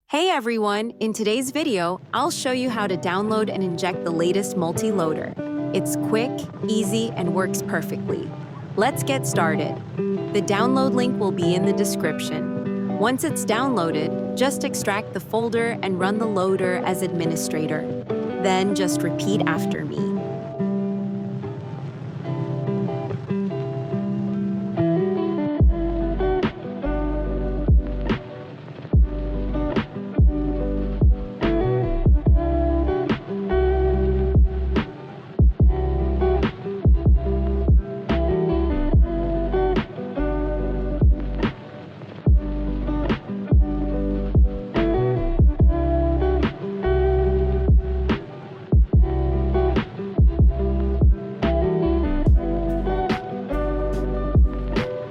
Hey everyone! In today's video, I'll show you how to download and inject the latest multi-loader. It's quick, easy, and works perfectly. Let's get started. The download link will be in the description. Once it's downloaded, just extract the folder and run the loader as administrator. Then just repeat after me.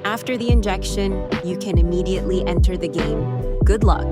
After the injection, you can immediately enter the game. Good luck!